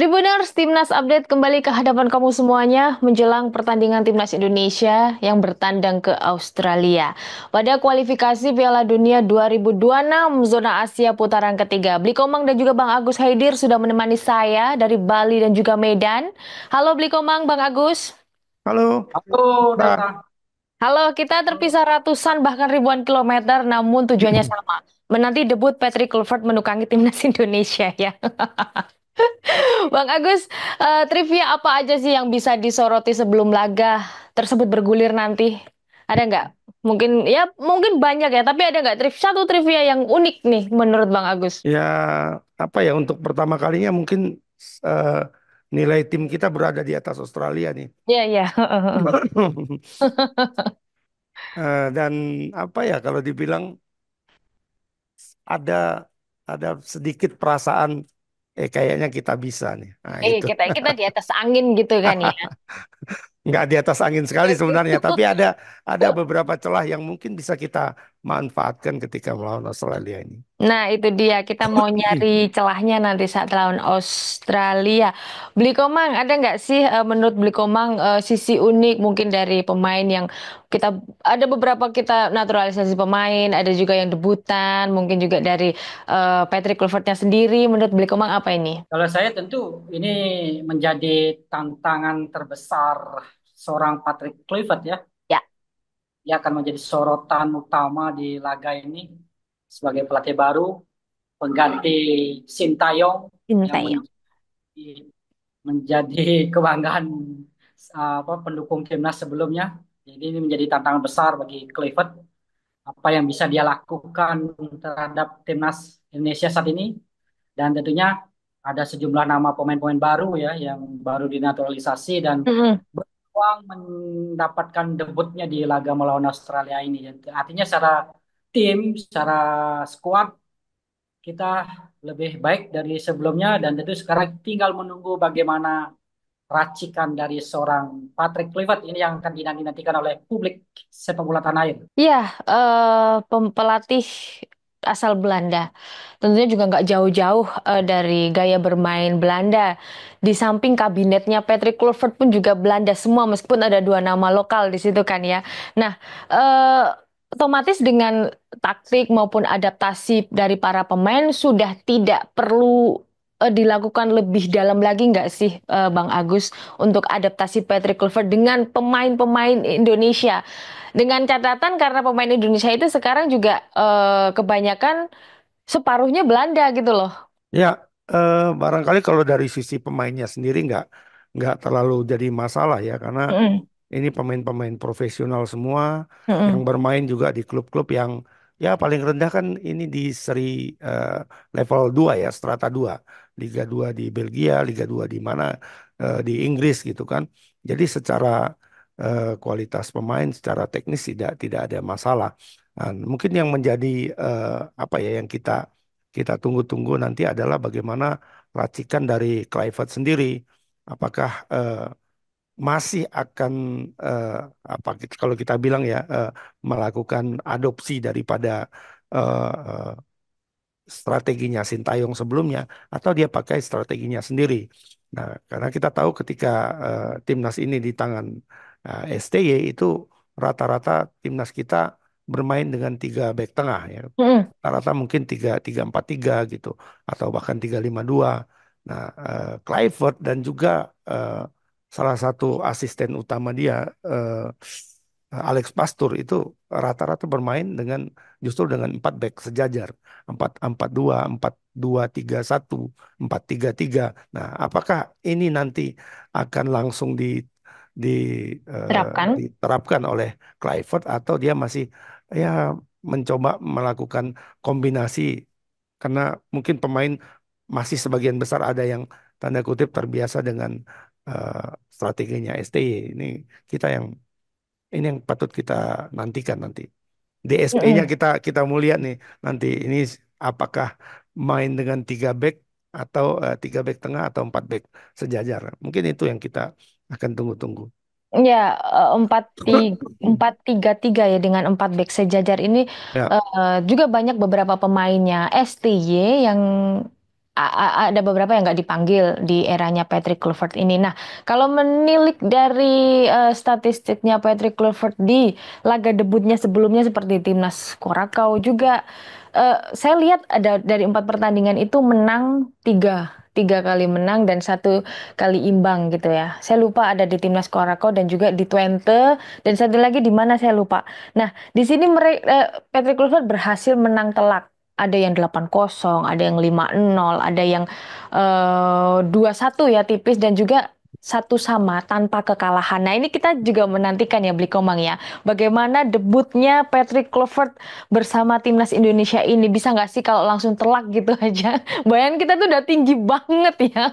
Tribuners, Timnas Update kembali ke hadapan kamu semuanya menjelang pertandingan Timnas Indonesia yang bertandang ke Australia. Pada kualifikasi Piala Dunia 2026 zona Asia putaran ketiga, Bli Komang dan juga Bang Agus Haidir sudah menemani saya dari Bali dan juga Medan. Halo Bli Komang, Bang Agus. Halo, Halo, Mbak. Data. Halo, kita terpisah ratusan bahkan ribuan kilometer namun tujuannya sama. Menanti debut Patrick Kluivert menukangi Timnas Indonesia ya. Bang Agus, trivia apa aja sih yang bisa disoroti sebelum laga tersebut bergulir nanti? Ada nggak? Mungkin ya mungkin banyak ya, tapi ada nggak satu trivia yang unik nih menurut Bang Agus? Ya, apa ya untuk pertama kalinya mungkin eh, nilai tim kita berada di atas Australia nih. Iya, iya. Dan apa ya kalau dibilang ada ada sedikit perasaan kayaknya kita bisa nih. Nah, itu. Kita di atas angin gitu kan ya. Nggak di atas angin sekali sebenarnya, tapi ada beberapa celah yang mungkin bisa kita manfaatkan ketika melawan Australia ini. Nah, itu dia. Kita mau nyari celahnya nanti saat lawan Australia. Bli Komang, ada nggak sih menurut Bli Komang sisi unik mungkin dari pemain yang kita ada beberapa kita naturalisasi pemain, ada juga yang debutan, mungkin juga dari Patrick Kluivertnya sendiri. Menurut Bli Komang apa ini? Kalau saya tentu ini menjadi tantangan terbesar seorang Patrick Kluivert ya. Ya, Dia akan menjadi sorotan utama di laga ini sebagai pelatih baru, pengganti Sintayong yang Sintayong. menjadi kebanggaan pendukung timnas sebelumnya. Jadi ini menjadi tantangan besar bagi Kluivert. Apa yang bisa dia lakukan terhadap timnas Indonesia saat ini. Dan tentunya ada sejumlah nama pemain-pemain baru ya yang baru dinaturalisasi dan Mm-mm. berpeluang mendapatkan debutnya di laga melawan Australia ini. Artinya secara tim, secara skuad kita lebih baik dari sebelumnya dan tentu sekarang tinggal menunggu bagaimana racikan dari seorang Patrick Kluivert ini yang akan dinanti-nantikan oleh publik sepak bola tanah air. Ya, pelatih asal Belanda. Tentunya juga nggak jauh-jauh dari gaya bermain Belanda. Di samping kabinetnya Patrick Kluivert pun juga Belanda semua, meskipun ada dua nama lokal di situ kan ya. Nah, eh, otomatis dengan taktik maupun adaptasi dari para pemain sudah tidak perlu dilakukan lebih dalam lagi nggak sih, Bang Agus, untuk adaptasi Patrick Kluivert dengan pemain-pemain Indonesia? Dengan catatan karena pemain Indonesia itu sekarang juga kebanyakan separuhnya Belanda gitu loh. Ya, barangkali kalau dari sisi pemainnya sendiri nggak terlalu jadi masalah ya, karena Mm-mm. ini pemain-pemain profesional semua yang Mm-mm. bermain juga di klub-klub yang ya paling rendah kan ini di seri eh, level 2 ya, strata 2, Liga 2 di Belgia, Liga 2 di mana di Inggris gitu kan. Jadi secara kualitas pemain, secara teknis tidak ada masalah. Dan mungkin yang menjadi apa ya yang kita tunggu-tunggu nanti adalah bagaimana racikan dari Kluivert sendiri. Apakah masih akan eh, kalau kita bilang ya melakukan adopsi daripada eh, strateginya Sintayong sebelumnya atau dia pakai strateginya sendiri. Nah, karena kita tahu ketika timnas ini di tangan STY itu rata-rata timnas kita bermain dengan tiga back tengah ya. Mm-mm. Rata-rata mungkin tiga tiga empat tiga gitu atau bahkan 3-5-2. Nah, Kluivert dan juga eh, salah satu asisten utama dia Alex Pastur itu rata-rata bermain dengan justru dengan 4 back sejajar, 4-4-2, 4-2-3-1, 4-3-3. Nah, apakah ini nanti akan langsung di Terapkan. diterapkan oleh Kluivert atau dia masih ya mencoba melakukan kombinasi karena mungkin pemain masih sebagian besar ada yang tanda kutip terbiasa dengan eh, strateginya STY. Kita yang ini yang patut kita nantikan nanti. DSP-nya Mm-mm. kita mau lihat nih nanti ini apakah main dengan 3 back atau 3 back tengah atau 4 back sejajar. Mungkin itu yang kita akan tunggu-tunggu. Ya, empat tiga tiga ya dengan empat back sejajar ini Ya, juga banyak beberapa pemainnya STY yang ada beberapa yang nggak dipanggil di eranya Patrick Kluivert ini. Nah, kalau menilik dari statistiknya Patrick Kluivert di laga debutnya sebelumnya seperti timnas Korakau juga, saya lihat ada dari 4 pertandingan itu menang tiga kali menang dan 1 kali imbang gitu ya. Saya lupa ada di timnas Korakau dan juga di Twente dan satu lagi di mana saya lupa. Nah, di sini Patrick Kluivert berhasil menang telak. Ada yang 8-0, ada yang 5-0, ada yang 2-1 ya tipis dan juga 1-1 tanpa kekalahan. Nah, ini kita juga menantikan ya Bli Komang ya. Bagaimana debutnya Patrick Kluivert bersama timnas Indonesia ini, bisa nggak sih kalau langsung telak gitu aja? Bayan kita tuh udah tinggi banget ya.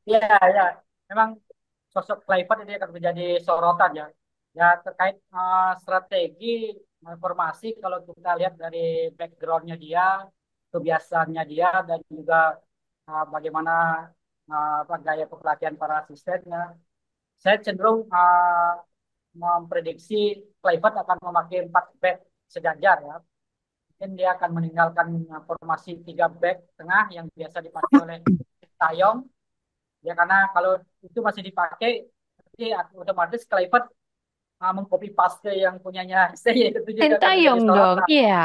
Ya, ya, memang sosok Kluivert ini akan menjadi sorotan ya. Ya terkait strategi formasi kalau kita lihat dari backgroundnya dia, kebiasaannya dia dan juga bagaimana apa, gaya kepelatihan para asistennya. Saya cenderung memprediksi Kluivert akan memakai 4 back sejajar ya. Mungkin dia akan meninggalkan formasi 3 back tengah yang biasa dipakai oleh Tayong. Ya karena kalau itu masih dipakai, nanti otomatis Kluivert mengcopy paste yang punyanya saya itu juga akan menjadi Sintayong dong, sorotan. iya.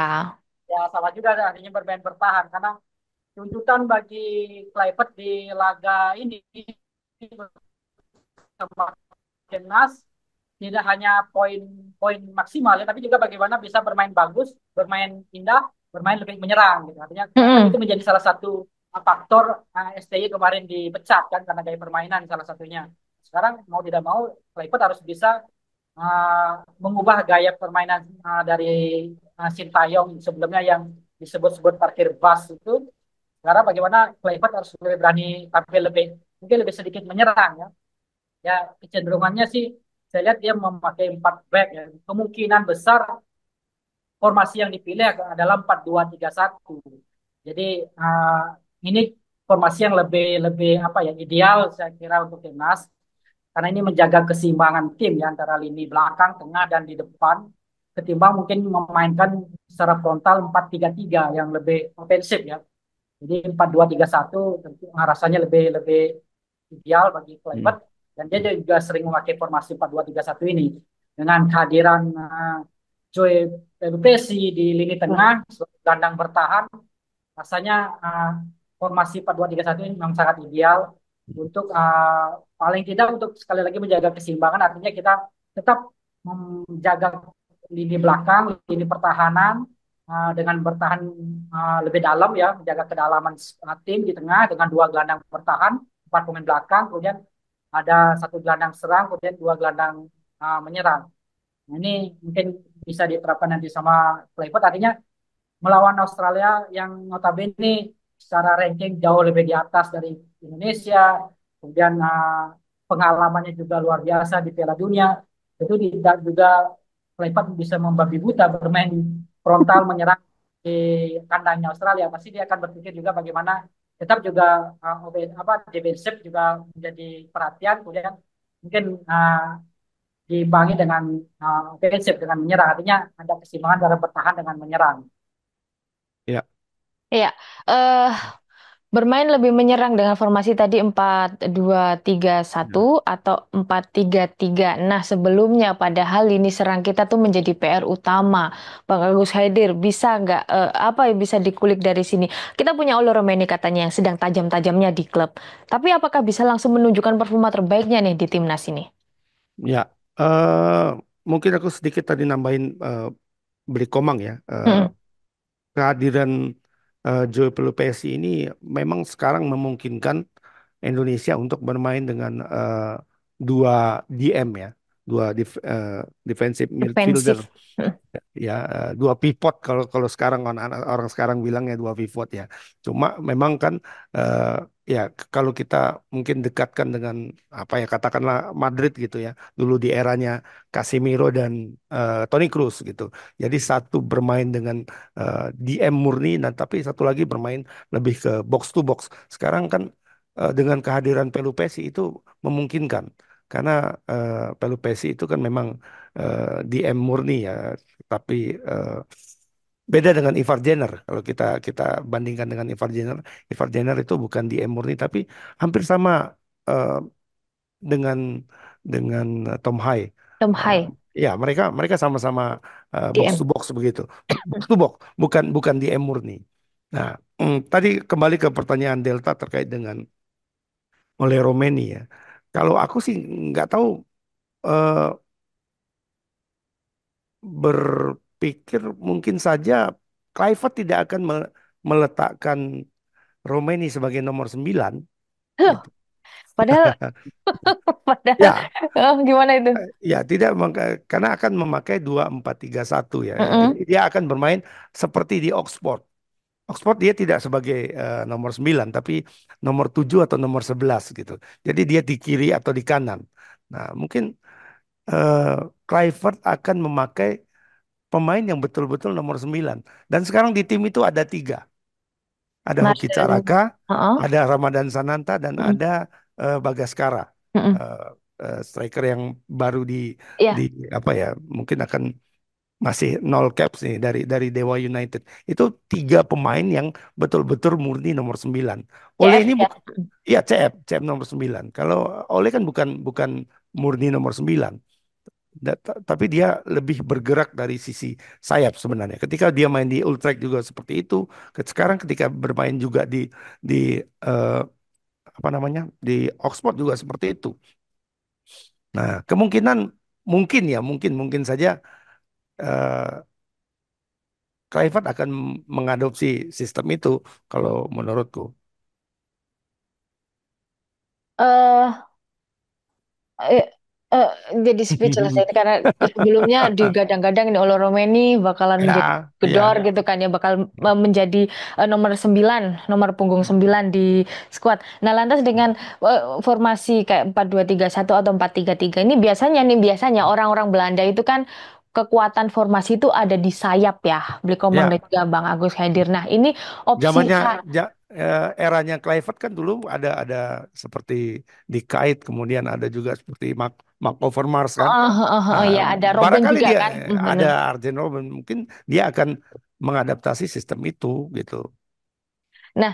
Ya sama juga artinya bermain bertahan karena tuntutan bagi Kluivert di laga ini bersama timnas tidak hanya poin-poin maksimal ya, tapi juga bagaimana bisa bermain bagus, bermain indah, bermain lebih menyerang gitu. Artinya kan itu Mm-mm. menjadi salah satu faktor STY kemarin dipecat kan karena gaya permainan salah satunya. Sekarang mau tidak mau Kluivert harus bisa mengubah gaya permainan dari Sintayong sebelumnya yang disebut-sebut parkir bus itu. Sekarang bagaimana Kluivert harus lebih berani tampil lebih mungkin lebih sedikit menyerang ya. Ya kecenderungannya sih saya lihat dia memakai 4 back ya. Kemungkinan besar formasi yang dipilih adalah 4-2-3-1. Jadi ini formasi yang lebih lebih apa ya ideal saya kira untuk timnas karena ini menjaga keseimbangan tim ya antara lini belakang, tengah dan di depan ketimbang mungkin memainkan secara frontal 4-3-3 yang lebih ofensif ya. Jadi 4-2-3-1 tentu rasanya lebih lebih ideal bagi Hmm. Kluivert dan dia juga sering memakai formasi 4-2-3-1 ini dengan kehadiran Joy Pelupesi di lini tengah sebagai gelandang bertahan rasanya formasi 4-2-3-1 ini memang sangat ideal untuk paling tidak untuk sekali lagi menjaga keseimbangan artinya kita tetap menjaga lini belakang, lini pertahanan dengan bertahan lebih dalam ya, menjaga kedalaman tim di tengah dengan 2 gelandang bertahan, 4 pemain belakang, kemudian ada 1 gelandang serang, kemudian 2 gelandang menyerang. Nah, ini mungkin bisa diterapkan nanti sama Kluivert. Artinya melawan Australia yang notabene secara ranking jauh lebih di atas dari Indonesia, kemudian pengalamannya juga luar biasa di Piala Dunia, itu tidak juga Kluivert bisa membabi buta bermain frontal menyerang di kandangnya Australia. Pasti dia akan berpikir juga bagaimana tetap juga apa defensif juga menjadi perhatian, kemudian mungkin diimbangi dengan ofensif dengan menyerang. Artinya ada keseimbangan dalam bertahan dengan menyerang. Ya. Iya, eh bermain lebih menyerang dengan formasi tadi 4-2-3-1 Ya. atau 4-3-3. Nah, sebelumnya padahal lini serang kita tuh menjadi PR utama. Bang Agus Haidir, bisa nggak apa yang bisa dikulik dari sini? Kita punya Olo Romeni katanya yang sedang tajam-tajamnya di klub. Tapi apakah bisa langsung menunjukkan performa terbaiknya nih di timnas ini? Ya. eh Mungkin aku sedikit tadi nambahin beli komang ya. Mm-mm. Kehadiran Joe Pelupesi ini memang sekarang memungkinkan Indonesia untuk bermain dengan dua DM ya, defensive midfielder Defensif. Mm. ya, dua pivot kalau kalau sekarang orang sekarang bilangnya dua pivot ya. Cuma memang kan eh, ya kalau kita mungkin dekatkan dengan apa ya katakanlah Madrid gitu ya, dulu di eranya Casemiro dan Toni Kroos gitu. Jadi satu bermain dengan DM murni dan tapi satu lagi bermain lebih ke box to box. Sekarang kan dengan kehadiran Pelupesi itu memungkinkan karena Pelupesi itu kan memang DM murni ya, tapi Beda dengan Ivar Jenner. Kalau kita kita bandingkan dengan Ivar Jenner itu bukan di M murni tapi hampir sama eh, dengan Tom Hai. Tom Eh, Hai ya, mereka mereka sama-sama box to DM. box begitu. Box to box, bukan di M murni. Nah, tadi kembali ke pertanyaan Delta terkait dengan oleh Romeni ya. Kalau aku sih nggak tahu, eh, berpikir mungkin saja Kluivert tidak akan meletakkan Romeni sebagai nomor 9 Huh, gitu. padahal padahal Ya, gimana itu? ya tidak karena akan memakai 2-4-3-1 ya. Jadi Mm-mm. dia akan bermain seperti di Oxford. Oxford dia tidak sebagai nomor 9 tapi nomor 7 atau nomor 11 gitu. Jadi dia di kiri atau di kanan. Nah, mungkin eh Kluivert akan memakai pemain yang betul-betul nomor 9. Dan sekarang di tim itu ada 3. Ada Hoki Marcelino. Caraka, Heeh. ada Ramadan Sananta, dan Mm-mm. ada Bagaskara. Mm-mm. Eh, striker yang baru di Iya, apa ya, mungkin akan masih nol caps nih dari Dewa United. Itu 3 pemain yang betul-betul murni nomor 9. Oleh CF ini ya. ya CF nomor 9. Kalau Oleh kan bukan bukan murni nomor 9. Tapi dia lebih bergerak dari sisi sayap sebenarnya. Ketika dia main di Utrecht juga seperti itu. Sekarang ketika bermain juga di eh, apa namanya, di Oxford juga seperti itu. Nah, kemungkinan mungkin ya mungkin mungkin saja eh, Kluivert akan mengadopsi sistem itu kalau menurutku. eh eh, eh, jadi speechless ya ini karena sebelumnya digadang-gadang ini Olo Romeni bakalan menjadi Ya, gedor ya. gitu kan ya bakal menjadi nomor 9, nomor punggung 9 di skuad. Nah, lantas dengan formasi kayak 4-2-3-1 atau 4-3-3 ini biasanya orang-orang Belanda itu kan kekuatan formasi itu ada di sayap ya. Beli Komang dan Ya, juga Bang Agus Hadir. Nah, ini opsi zamannya eranya Kluivert kan dulu ada seperti di Kite, kemudian ada juga seperti Mark Overmars kan. Nah, ya ada Robin barangkali juga dia kan. ada Bener. Arjen Robben, mungkin dia akan mengadaptasi sistem itu gitu. Nah,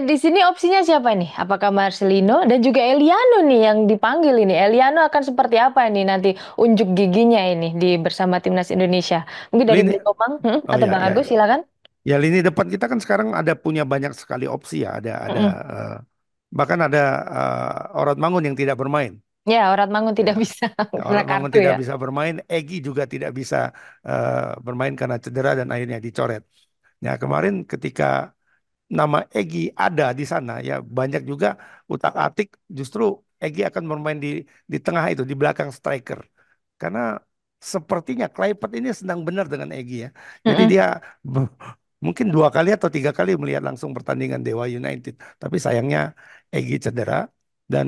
di sini opsinya siapa nih? Apakah Marcelino dan juga Eliano nih yang dipanggil ini? Eliano akan seperti apa ini nanti unjuk giginya ini di bersama timnas Indonesia? Mungkin dari Lini, Beli Komang, oh atau ya Bang ya Agus ya. silakan. Ya lini depan kita kan sekarang ada punya banyak sekali opsi ya. Mm-mm. Eh, bahkan ada Orad Mangun yang tidak bermain. Ya, Orat Mangun Ya, tidak bisa ya, kena Orad Mangun kartu tidak ya. bisa bermain. Egy juga tidak bisa bermain karena cedera dan akhirnya dicoret. Ya, kemarin ketika nama Egy ada di sana, ya banyak juga utak-atik justru Egy akan bermain di tengah itu, di belakang striker. Karena sepertinya Kluivert ini senang benar dengan Egy ya. Jadi Mm-mm. dia mungkin 2 kali atau 3 kali melihat langsung pertandingan Dewa United. Tapi sayangnya Egy cedera dan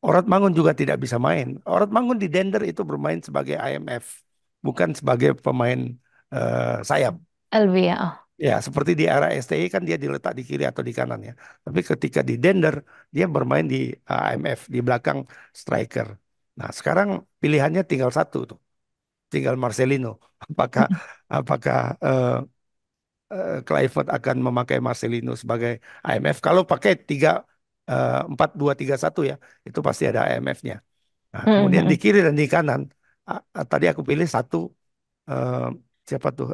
Orad Mangun juga tidak bisa main. Orad Mangun di Dender itu bermain sebagai IMF, bukan sebagai pemain sayap. LB ya. Oh. Ya, seperti di era STI kan dia diletak di kiri atau di kanan ya. Tapi ketika di Dender, dia bermain di IMF, di belakang striker. Nah, sekarang pilihannya tinggal satu tuh, tinggal Marcelino. Apakah apakah Kluivert akan memakai Marcelino sebagai IMF? Kalau pakai 4-2-3-1 ya, itu pasti ada IMF-nya. Nah, kemudian di Mm-mm. kiri dan di kanan, tadi aku pilih satu, eh, siapa tuh?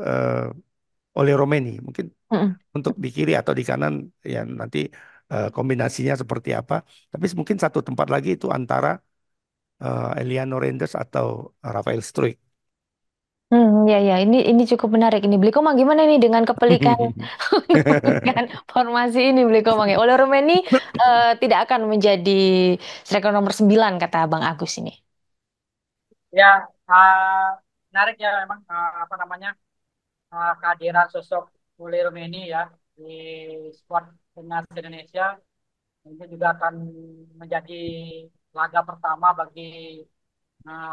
Oleh Romeni. Mungkin Mm-mm. untuk di kiri atau di kanan ya nanti kombinasinya seperti apa. Tapi mungkin satu tempat lagi itu antara Eliano Reynders atau Rafael Struijk. Ya, ya, ini cukup menarik ini. Beli Komang gimana nih dengan kepelikan kepelikan formasi ini Beli Komang ya? Oleh Rumeni tidak akan menjadi striker nomor 9 kata Bang Agus ini. Ya, menarik ya memang apa namanya kehadiran sosok Uli Rumeni ya di skuad timnas Indonesia ini juga akan menjadi laga pertama bagi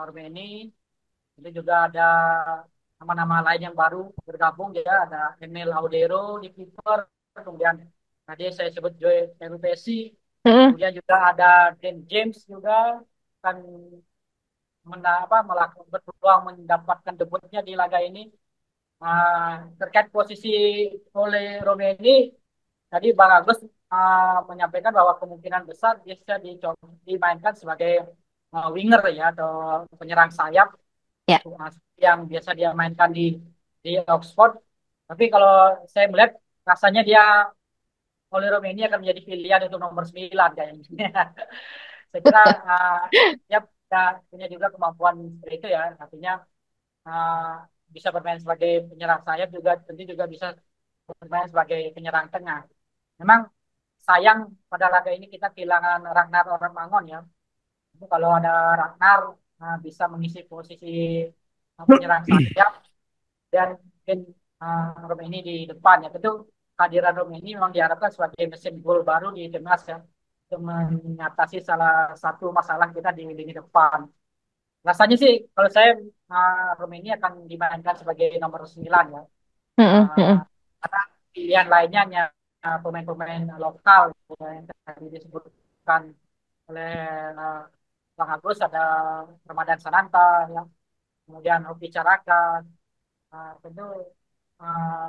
Rumeni. Itu juga ada nama-nama lain yang baru bergabung ya, ada Emil Audero di kiper, kemudian tadi saya sebut Joy Perupesi, Mm-mm. kemudian juga ada Dan James juga akan melakukan berpeluang mendapatkan debutnya di laga ini. Terkait posisi oleh Romeni, tadi Bang Agus menyampaikan bahwa kemungkinan besar dia bisa dimainkan sebagai winger ya atau penyerang sayap Ya. yang biasa dia mainkan di Oxford. Tapi kalau saya melihat rasanya dia oleh Romeni akan menjadi pilihan untuk nomor 9 kayaknya. Saya kira dia punya juga kemampuan seperti itu ya. Artinya uh, bisa bermain sebagai penyerang sayap juga tentu juga bisa bermain sebagai penyerang tengah. Memang sayang pada laga ini kita kehilangan Ragnar Mangon ya. Itu kalau ada Ragnar bisa mengisi posisi penyerang sayap dan mungkin Romeni di depan ya. Tentu kehadiran Romeni memang diharapkan sebagai mesin gol baru di timnas ya untuk mengatasi salah satu masalah kita di lini depan. Rasanya sih kalau saya Romeni akan dimainkan sebagai nomor 9 ya. Mm-mm, Uh, mm-mm. karena pilihan lainnya hanya pemain-pemain lokal gitu ya, yang tadi disebutkan oleh uh, Bang Agus ada Ramadan Sananta ya, kemudian Hoki Caraka. Tentu uh,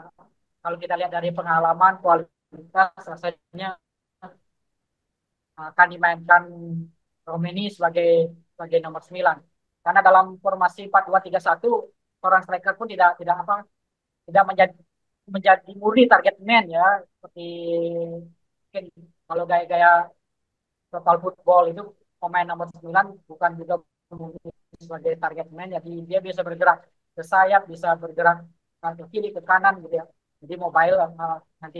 kalau kita lihat dari pengalaman kualitas rasanya akan dimainkan Romeni sebagai nomor 9. Karena dalam formasi 4-2-3-1 seorang striker pun tidak tidak apa tidak menjadi menjadi murni target man ya seperti mungkin kalau gaya-gaya total football itu pemain nomor 9 bukan juga sebagai target man jadi dia bisa bergerak ke sayap bisa bergerak ke kiri ke kanan gitu ya jadi mobile nanti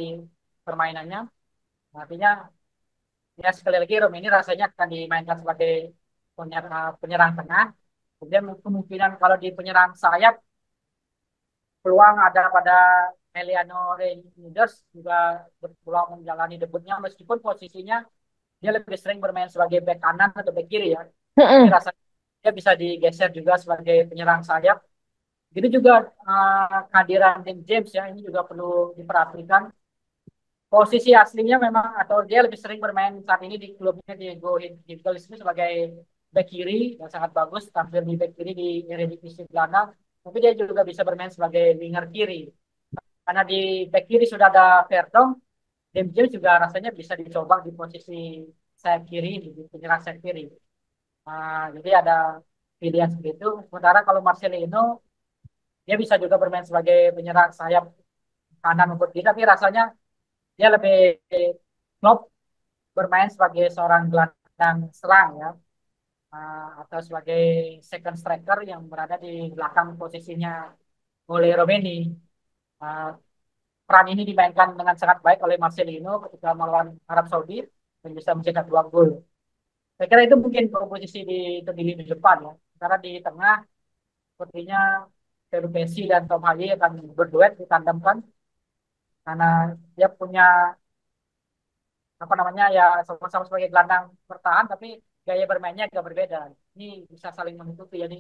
permainannya artinya ya sekali lagi Rom ini rasanya akan dimainkan sebagai penyerang tengah kemudian kemungkinan kalau di penyerang sayap peluang ada pada Eliano Reinders juga berpeluang menjalani debutnya meskipun posisinya dia lebih sering bermain sebagai bek kanan atau bek kiri ya. Tapi Mm-mm. rasanya dia bisa digeser juga sebagai penyerang sayap. Gitu juga kehadiran Tim James ya ini juga perlu diperhatikan. Posisi aslinya memang atau dia lebih sering bermain saat ini di klubnya di Go Eagles itu sebagai bek kiri yang sangat bagus tampil di bek kiri di Eredivisie Belanda. Tapi dia juga bisa bermain sebagai winger kiri. Karena di back kiri sudah ada Verdong, James James juga rasanya bisa dicoba di posisi sayap kiri, di penyerang sayap kiri. Jadi ada pilihan seperti itu. Sementara kalau Marcelino, dia bisa juga bermain sebagai penyerang sayap kanan maupun kiri, tapi rasanya dia lebih klop bermain sebagai seorang gelandang serang ya, atau sebagai second striker yang berada di belakang posisinya oleh Romeni. Uh, Peran ini dimainkan dengan sangat baik oleh Marcelino ketika melawan Arab Saudi dan bisa mencetak 2 gol. Saya kira itu mungkin komposisi di lini depan ya. Karena di tengah sepertinya Peru Messi dan Tom Haye akan berduet ditandemkan karena dia punya apa namanya ya sama-sama sebagai gelandang bertahan tapi gaya bermainnya agak berbeda. Ini bisa saling menutupi. Jadi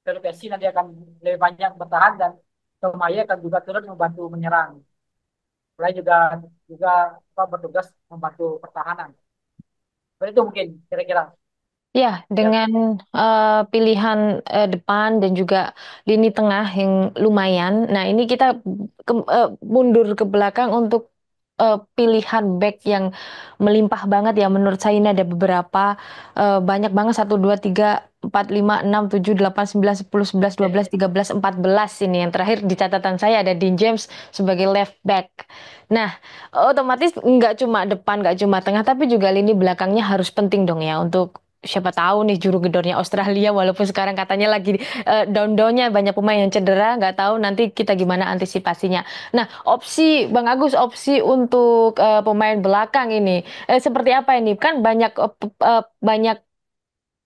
Peru Messi nanti akan lebih banyak bertahan dan Tom Haye akan juga turut membantu menyerang. Selain juga juga bertugas membantu pertahanan. Seperti itu mungkin kira-kira. Ya, Ya, dengan pilihan depan dan juga lini tengah yang lumayan. Nah, ini kita mundur ke belakang untuk pilihan back yang melimpah banget ya. Menurut saya ini ada beberapa banyak banget 1, 2, 3, 4, 5, 6, 7, 8, 9, 10, 11, 12, 13, 14 ini. Yang terakhir di catatan saya ada Dean James sebagai left back. Nah, otomatis nggak cuma depan, nggak cuma tengah, tapi juga lini belakangnya harus penting dong ya untuk siapa tahu nih juru gedornya Australia walaupun sekarang katanya lagi down-downnya banyak pemain yang cedera nggak tahu nanti kita gimana antisipasinya. Nah opsi Bang Agus opsi untuk pemain belakang ini seperti apa ini kan banyak banyak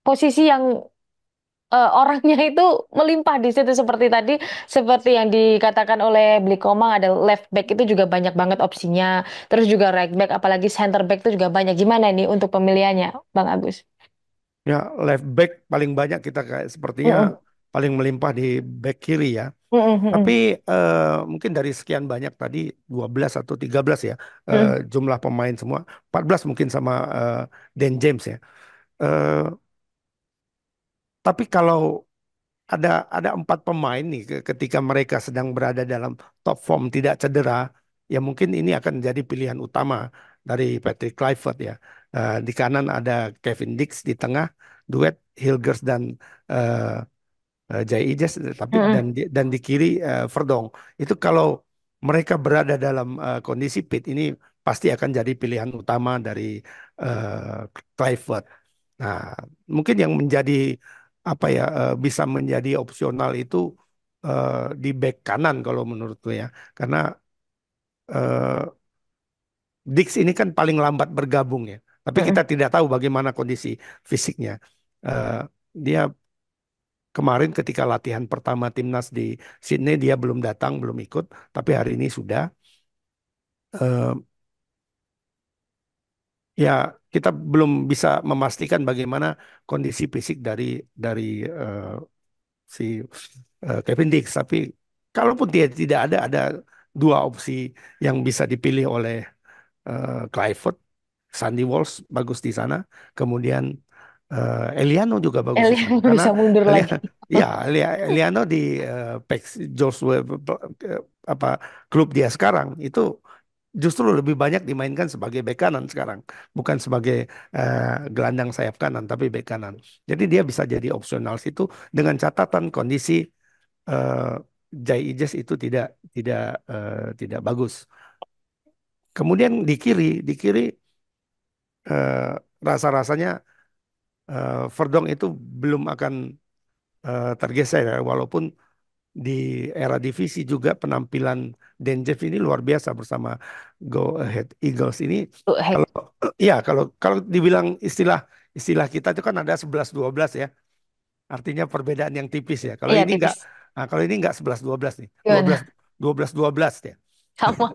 posisi yang orangnya itu melimpah di situ seperti tadi seperti yang dikatakan oleh Bli Komang ada left back itu juga banyak banget opsinya terus juga right back apalagi center back itu juga banyak gimana nih untuk pemilihannya Bang Agus? Ya, left back paling banyak kita kayak sepertinya Mm-mm. paling melimpah di back kiri ya. Mm-mm, Tapi mm-mm, mungkin dari sekian banyak tadi 12 atau 13 ya mm-mm. jumlah pemain semua 14 mungkin sama Dan James ya. Eh, tapi kalau ada empat pemain nih ketika mereka sedang berada dalam top form tidak cedera, ya mungkin ini akan jadi pilihan utama dari Patrick Kluivert ya. Di kanan ada Kevin Dix, di tengah duet Hilgers dan eh, Jay Ijes, tapi Mm-mm. dan di kiri Verdong. Itu kalau mereka berada dalam kondisi fit, ini pasti akan jadi pilihan utama dari uh, Kluivert. Nah, mungkin yang menjadi apa ya, bisa menjadi opsional itu di back kanan kalau menurutku ya, karena eh, Dix ini kan paling lambat bergabung ya, tapi kita Mm-mm. tidak tahu bagaimana kondisi fisiknya. Eh, Dia kemarin ketika latihan pertama timnas di Sydney dia belum datang, belum ikut, tapi hari ini sudah. Eh, Ya, kita belum bisa memastikan bagaimana kondisi fisik dari si Kevin Dix. Tapi kalaupun dia tidak ada dua opsi yang bisa dipilih oleh Clifford. Sandy Walsh bagus di sana. Kemudian Eliano juga bagus di sana. Elian Karena bisa mundur lagi. ya Eliano di Pax George apa klub dia sekarang itu justru lebih banyak dimainkan sebagai bek kanan sekarang, bukan sebagai gelandang sayap kanan, tapi bek kanan. Jadi dia bisa jadi opsional situ dengan catatan kondisi eh, Jai Ijes itu tidak bagus. Kemudian di kiri rasa-rasanya Verdong itu belum akan tergeser ya, walaupun di era divisi juga penampilan Denjev ini luar biasa bersama Go Ahead Eagles ini. Tuh, Kalau ya kalau kalau dibilang istilah istilah kita itu kan ada 11-12 ya. Artinya perbedaan yang tipis ya. Kalau iya ini enggak, tipis. nah, kalau ini enggak 11-12 nih. dua belas Gimana? 12-12 ya. Sama.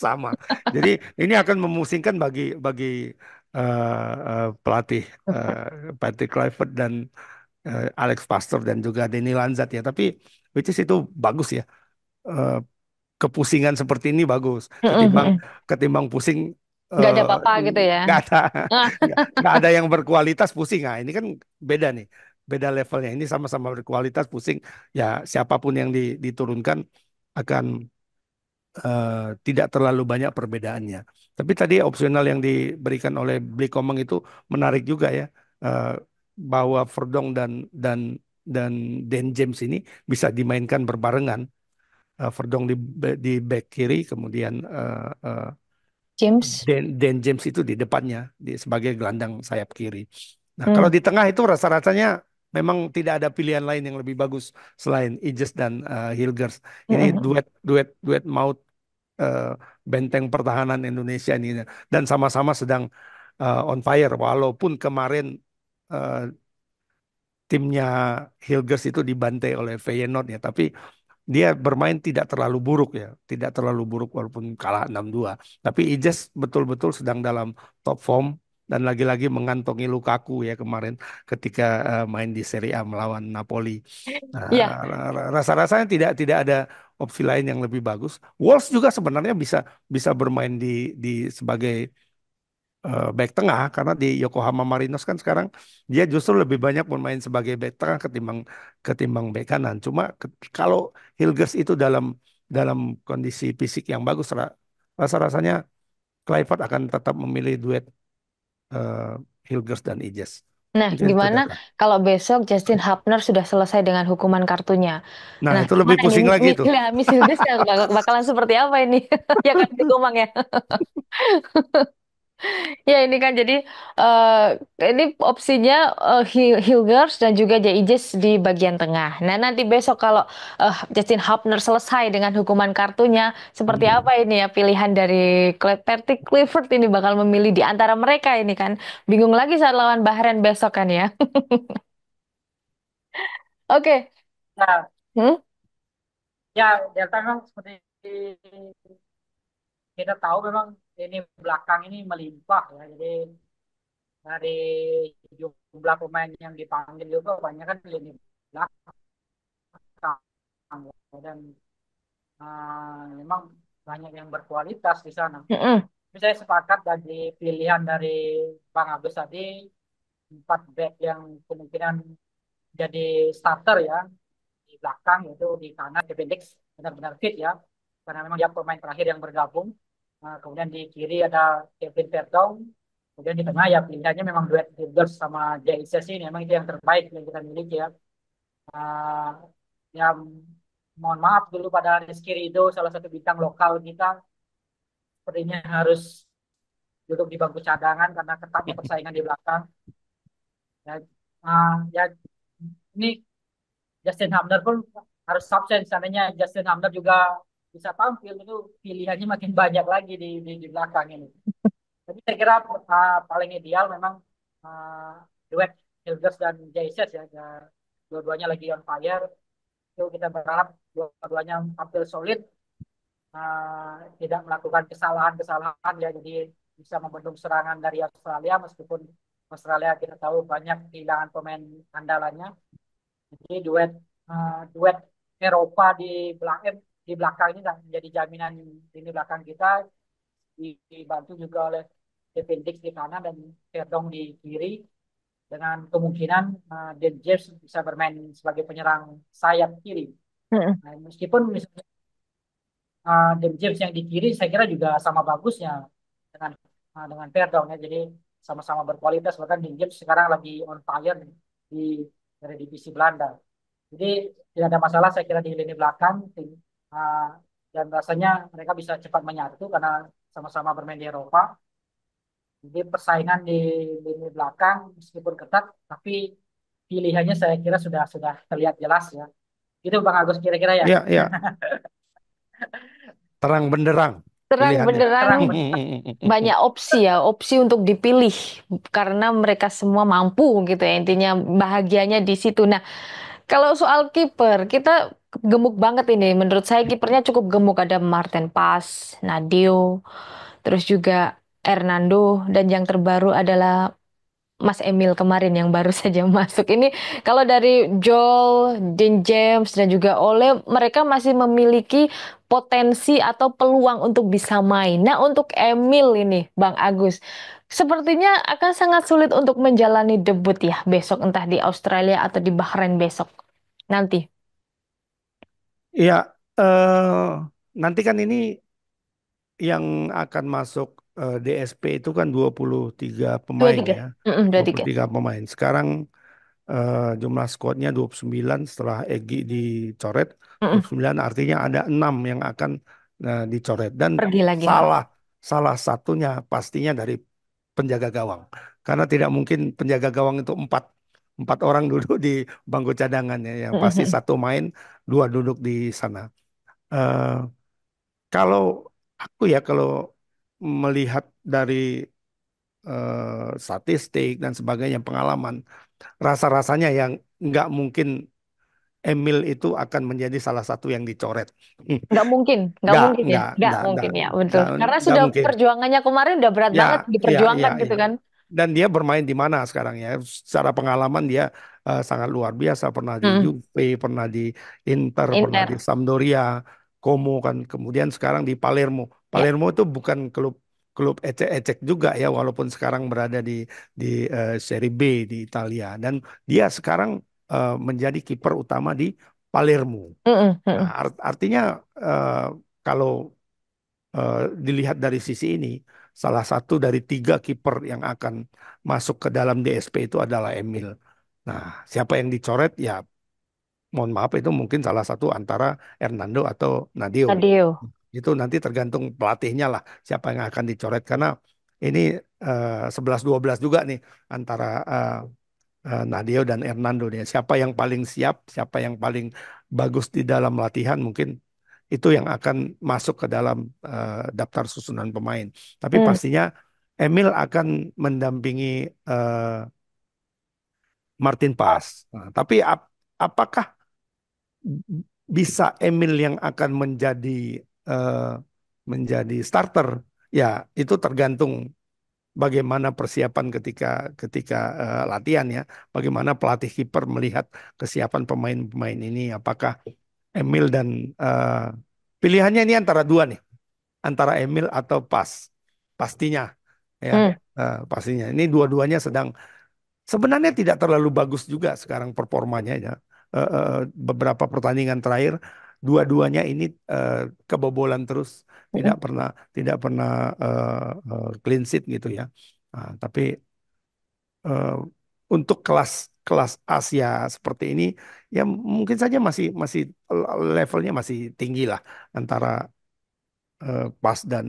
Sama. Jadi ini akan memusingkan bagi bagi pelatih Patrick Kluivert dan Alex Pastor dan juga Denny Lanzat ya. Tapi which is itu bagus ya. Eh, Kepusingan seperti ini bagus Mm-mm, ketimbang mm-mm. ketimbang pusing Nggak eh, ada apa-apa gitu ya. nggak ada Ah, nggak ada yang berkualitas pusing. Nah, ini kan beda nih, beda levelnya. Ini sama-sama berkualitas pusing. Ya siapapun yang diturunkan akan tidak terlalu banyak perbedaannya. Tapi tadi opsional yang diberikan oleh Bli Komeng itu menarik juga ya. Eh, Bahwa Verdong dan Dan James ini bisa dimainkan berbarengan. Verdong di back kiri, kemudian James. Dan James itu di depannya sebagai gelandang sayap kiri. Nah, kalau Hmm. di tengah itu rasa-rasanya memang tidak ada pilihan lain yang lebih bagus selain Ijes dan Hilgers. Ini Mm-mm. duet duet duet maut eh, benteng pertahanan Indonesia ini, dan sama-sama sedang on fire walaupun kemarin eh, timnya Hilgers itu dibantai oleh Feyenoord ya, tapi dia bermain tidak terlalu buruk ya, tidak terlalu buruk walaupun kalah 6-2. Tapi Ijes betul-betul sedang dalam top form dan lagi-lagi mengantongi Lukaku ya kemarin ketika main di Serie A melawan Napoli. Nah, Iya. rasa-rasanya tidak ada opsi lain yang lebih bagus. Wolves juga sebenarnya bisa bisa bermain di sebagai back tengah karena di Yokohama Marinos kan sekarang dia justru lebih banyak bermain sebagai back tengah ketimbang ketimbang back kanan. Cuma kalau Hilgers itu dalam dalam kondisi fisik yang bagus, rasa-rasanya Kluivert akan tetap memilih duet eh, Hilgers dan Ijes. Nah, Mungkin itu gimana data. kalau besok Justin Hubner sudah selesai dengan hukuman kartunya? Nah, Nah, itu lebih gimana ini pusing lagi tuh. milih Hamis Hildes bakalan seperti apa ini? Ya kan di Komang ya. Ya ini kan jadi ini opsinya Hilgers dan juga Jaijes di bagian tengah. Nah nanti besok kalau Justin Hubner selesai dengan hukuman kartunya, seperti Hmm. apa ini ya pilihan dari Patrick Kluivert ini bakal memilih di antara mereka ini kan. Bingung lagi saat lawan Bahrain besok kan ya. Oke. Nah, Hmm? ya Delta memang seperti kita tahu memang ini belakang ini melimpah ya. Jadi dari jumlah pemain yang dipanggil juga banyak kan lini belakang ya. Dan memang banyak yang berkualitas di sana. Mm-mm. Tapi saya sepakat dari pilihan dari Bang Agus tadi, empat back yang kemungkinan jadi starter ya. belakang yaitu di kanan Kevin Dix benar-benar fit ya karena memang dia pemain terakhir yang bergabung. Kemudian di kiri ada Kevin Verdong. Kemudian di tengah ya pilihannya memang duet Hilgers sama JSS ini memang itu yang terbaik yang kita miliki ya. Uh, ya mohon maaf dulu pada Rizky Ridho salah satu bintang lokal kita sepertinya harus duduk di bangku cadangan karena ketatnya persaingan di belakang. Ya, ya ini Justin Hamner pun harus absen. Seandainya Justin Hamner juga bisa tampil itu pilihannya makin banyak lagi di belakang ini. Jadi saya kira paling ideal memang duet Hilgers dan Jesus ya. Dua-duanya lagi on fire. Itu kita berharap dua-duanya tampil solid, tidak melakukan kesalahan-kesalahan ya. Jadi bisa membendung serangan dari Australia meskipun Australia kita tahu banyak kehilangan pemain andalannya. Jadi duet Eropa di belakang ini menjadi jaminan ini belakang kita dibantu juga oleh Kevin Dix di kanan dan Verdong di kiri dengan kemungkinan Dan James bisa bermain sebagai penyerang sayap kiri. Mm-mm. Nah, meskipun misalnya Dan James yang di kiri saya kira juga sama bagusnya dengan Verdong ya. Jadi sama-sama berkualitas bahkan Dan James sekarang lagi on fire di dari divisi Belanda. Jadi tidak ada masalah saya kira di lini belakang uh, dan rasanya mereka bisa cepat menyatu karena sama-sama bermain di Eropa. Jadi persaingan di lini belakang meskipun ketat, tapi pilihannya saya kira sudah terlihat jelas ya. Itu Bang Agus kira-kira ya. Ya, ya, terang benderang Terang pilihannya. benderang, Terang benerang. banyak opsi ya, opsi untuk dipilih karena mereka semua mampu gitu ya. Intinya bahagianya di situ. Nah, kalau soal kiper, kita gemuk banget ini. Menurut saya kipernya cukup gemuk. Ada Martin Paes, Nadio, terus juga Hernando, dan yang terbaru adalah Mas Emil kemarin yang baru saja masuk. Ini kalau dari Joel, Dean James, dan juga Ole, mereka masih memiliki potensi atau peluang untuk bisa main. Nah, untuk Emil ini, Bang Agus, sepertinya akan sangat sulit untuk menjalani debut ya besok, entah di Australia atau di Bahrain besok nanti. Iya, eh, nanti kan ini yang akan masuk DSP itu kan 23 Dua pemain tiga, ya. dua dua puluh tiga. tiga pemain. Sekarang jumlah skuadnya 29 setelah Egy dicoret. Mm-mm. 29 artinya ada 6 yang akan dicoret. Dan Pergi lagi. Ha. salah salah satunya pastinya dari penjaga gawang. Karena tidak mungkin penjaga gawang itu empat orang duduk di bangku cadangan ya. Yang pasti Mm-mm. satu main, dua duduk di sana. Eh, kalau aku ya kalau melihat dari statistik dan sebagainya pengalaman, rasa-rasanya yang nggak mungkin Emil itu akan menjadi salah satu yang dicoret. Nggak mungkin ya, Nggak, ya betul. nggak, Karena nggak sudah mungkin. perjuangannya kemarin udah berat Ya, banget ya, ya, diperjuangkan gitu ya. kan. Dan dia bermain di mana sekarang ya? Secara pengalaman dia sangat luar biasa. Pernah di Mm. Juve, pernah di Inter, pernah di Inter. Sampdoria, Como kan. Kemudian sekarang di Palermo. Ya. Palermo itu bukan klub klub ecek-ecek juga ya, walaupun sekarang berada di Serie B di Italia. Dan dia sekarang menjadi kiper utama di Palermo. Mm-mm, Nah, mm-mm. artinya eh, kalau dilihat dari sisi ini, salah satu dari tiga kiper yang akan masuk ke dalam DSP itu adalah Emil. Nah, siapa yang dicoret ya mohon maaf itu mungkin salah satu antara Hernando atau Nadio. Sadio. Itu nanti tergantung pelatihnya lah siapa yang akan dicoret karena ini 11-12 juga nih antara Nadio dan Hernando nih. Siapa yang paling siap, siapa yang paling bagus di dalam latihan mungkin itu yang akan masuk ke dalam daftar susunan pemain. Tapi Mm. pastinya Emil akan mendampingi eh, Martin Paes. Nah, tapi apakah bisa Emil yang akan eh, menjadi starter? Ya, itu tergantung bagaimana persiapan ketika ketika latihan ya. Bagaimana pelatih kiper melihat kesiapan pemain-pemain ini. Apakah Emil dan eh, pilihannya ini antara dua nih, antara Emil atau Pas. Pastinya ya, Mm. pastinya. Ini dua-duanya sedang sebenarnya tidak terlalu bagus juga sekarang performanya ya. beberapa pertandingan terakhir dua-duanya ini kebobolan terus, tidak Mm-mm. pernah tidak pernah clean sheet gitu ya. Nah, tapi eh, untuk kelas kelas Asia seperti ini ya mungkin saja masih masih levelnya masih tinggi lah antara Pas dan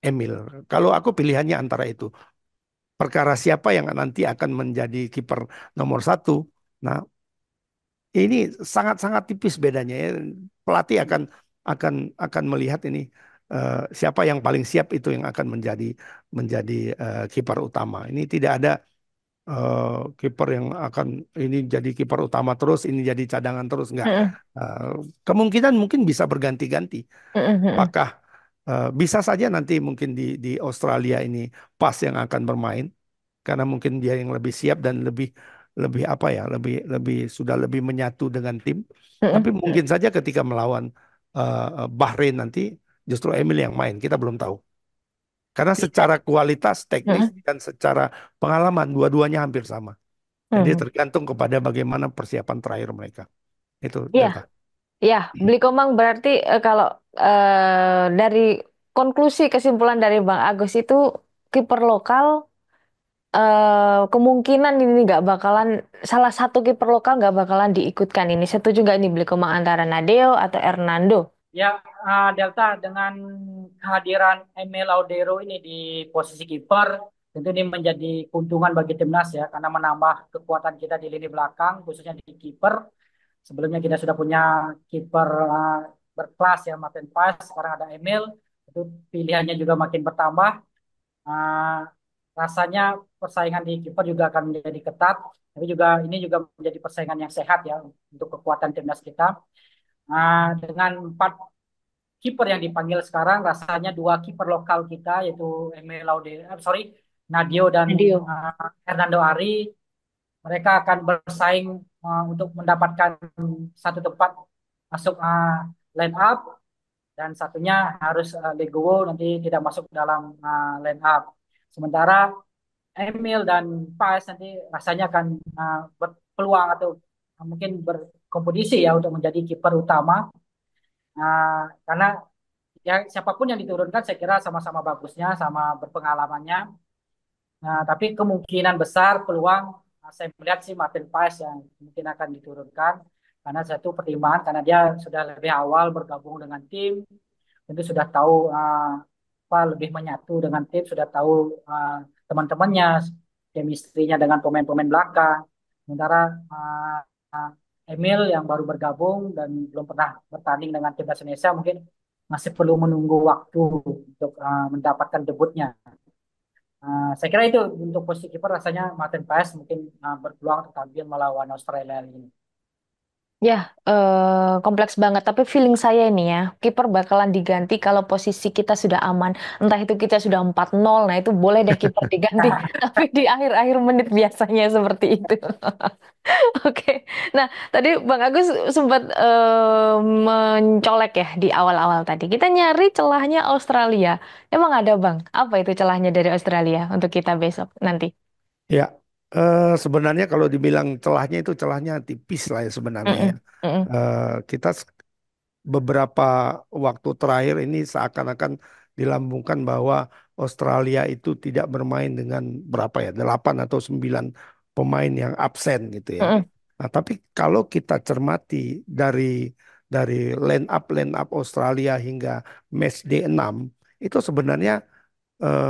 Emil. Kalau aku pilihannya antara itu. Perkara siapa yang nanti akan menjadi kiper nomor satu. Nah, ini sangat-sangat tipis bedanya ya. Pelatih akan akan melihat ini siapa yang paling siap itu yang akan menjadi menjadi kiper utama. Ini tidak ada kiper yang akan ini jadi kiper utama terus, ini jadi cadangan terus enggak. Mm-mm. Eh, Kemungkinan mungkin bisa berganti-ganti. Mm-mm. Apakah bisa saja nanti mungkin di Australia ini Pas yang akan bermain karena mungkin dia yang lebih siap dan lebih lebih apa ya, lebih lebih sudah lebih menyatu dengan tim. Tapi Mm-mm. mungkin saja ketika melawan Bahrain nanti justru Emil yang main, kita belum tahu. Karena Bisa. secara kualitas teknis Mm-mm. dan secara pengalaman dua-duanya hampir sama. Jadi Mm. tergantung kepada bagaimana persiapan terakhir mereka. Itu Iya, Delta. ya, Beli Komang berarti kalau dari konklusi kesimpulan dari Bang Agus itu kiper lokal kemungkinan ini nggak bakalan salah satu kiper lokal nggak bakalan diikutkan ini. Setuju nggak ini Beli Komang antara Nadeo atau Hernando? Ya, Delta dengan kehadiran Emil Laudero ini di posisi kiper, tentu ini menjadi keuntungan bagi timnas ya, karena menambah kekuatan kita di lini belakang, khususnya di kiper. Sebelumnya kita sudah punya kiper berkelas ya, Martin Paes, sekarang ada Emil, itu pilihannya juga makin bertambah. Ah, Rasanya persaingan di kiper juga akan menjadi ketat, tapi juga ini juga menjadi persaingan yang sehat ya untuk kekuatan timnas kita. Dengan empat kiper yang dipanggil sekarang, rasanya dua kiper lokal kita yaitu Emil Laude, sorry, Nadio dan Nadeo. Hernando Ari, mereka akan bersaing untuk mendapatkan satu tempat masuk line up dan satunya harus Legowo nanti tidak masuk dalam line up. Sementara Emil dan Pais nanti rasanya akan berpeluang atau mungkin berkompetisi ya untuk menjadi kiper utama. Karena ya siapapun yang diturunkan saya kira sama-sama bagusnya, sama berpengalamannya. Tapi kemungkinan besar peluang saya melihat sih Martin Paes yang mungkin akan diturunkan karena satu pertimbangan karena dia sudah lebih awal bergabung dengan tim, tentu sudah tahu apa lebih menyatu dengan tim, sudah tahu teman-temannya, chemistry-nya dengan pemain-pemain belakang. Sementara uh, uh, Emil yang baru bergabung dan belum pernah bertanding dengan timnas Indonesia mungkin masih perlu menunggu waktu untuk mendapatkan debutnya. Saya kira itu untuk posisi kiper rasanya Martin Paes mungkin berpeluang untuk tampil melawan Australia ini. Ya, kompleks banget. Tapi feeling saya ini ya, kiper bakalan diganti kalau posisi kita sudah aman. Entah itu kita sudah 4-0, nah itu boleh deh kiper diganti. Tapi di akhir-akhir menit biasanya seperti itu. Oke. Nah, tadi Bang Agus sempat mencolek ya di awal-awal tadi. Kita nyari celahnya Australia. Emang ada Bang? Apa itu celahnya dari Australia untuk kita besok nanti? Ya, sebenarnya kalau dibilang celahnya itu celahnya tipis lah ya sebenarnya ya. Mm-mm, mm-mm, Kita beberapa waktu terakhir ini seakan-akan dilambungkan bahwa Australia itu tidak bermain dengan berapa ya, 8 atau 9 pemain yang absen gitu ya. mm-mm, Nah, tapi kalau kita cermati dari line up Australia hingga match day 6 itu sebenarnya eh,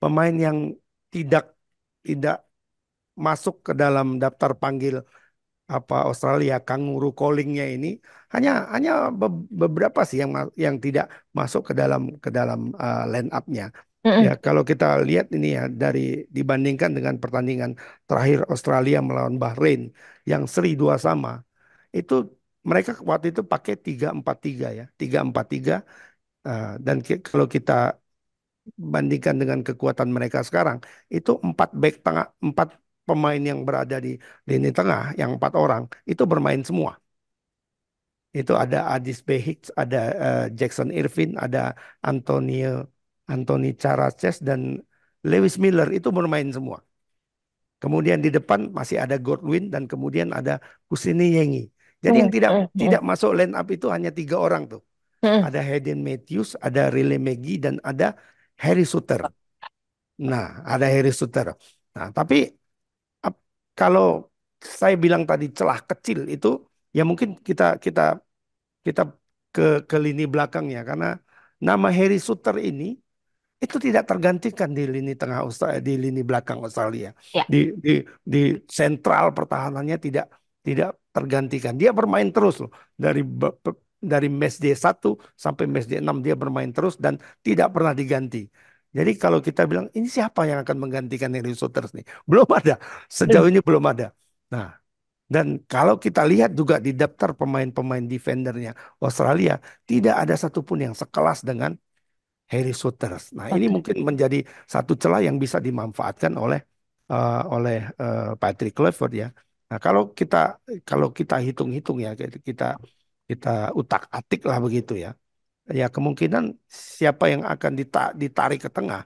pemain yang tidak tidak masuk ke dalam daftar panggil apa Australia kanguru callingnya ini hanya beberapa sih yang tidak masuk ke dalam line up-nya. Ya, mm-mm, kalau kita lihat ini ya dari dibandingkan dengan pertandingan terakhir Australia melawan Bahrain yang seri 2-2, itu mereka waktu itu pakai 3-4-3 ya, 3-4-3. Dan kalau kita bandingkan dengan kekuatan mereka sekarang, itu empat back tengah, empat pemain yang berada di lini tengah, yang 4 orang itu bermain semua. Itu ada Adis Behic, ada Jackson Irvin, ada Antonio Anthony Charaches dan Lewis Miller itu bermain semua. Kemudian di depan masih ada Godwin dan kemudian ada Kusini Yengi. Jadi Hmm, yang tidak hmm, hmm, tidak masuk line up itu hanya 3 orang tuh. hmm. Ada Hayden Matthews, ada Riley McGee, dan ada Harry Suter. Nah, ada Harry Suter. Nah, tapi ap- kalau saya bilang tadi celah kecil itu, ya mungkin kita kita kita ke lini belakangnya karena nama Harry Suter ini itu tidak tergantikan di lini tengah Australia, di lini belakang Australia. Ya. Di di di sentral pertahanannya tidak tidak tergantikan. Dia bermain terus loh dari match D1 sampai match D6 dia bermain terus dan tidak pernah diganti. Jadi kalau kita bilang ini siapa yang akan menggantikan Henry Souters nih? Belum ada. Sejauh ini belum ada. Nah, dan kalau kita lihat juga di daftar pemain-pemain defendernya Australia, tidak ada satupun yang sekelas dengan Harry Souters. Nah, ini Oke. mungkin menjadi satu celah yang bisa dimanfaatkan oleh Patrick Kluivert ya. Nah, kalau kita hitung-hitung ya, kita kita utak-atik lah begitu ya. Ya kemungkinan siapa yang akan ditarik ke tengah.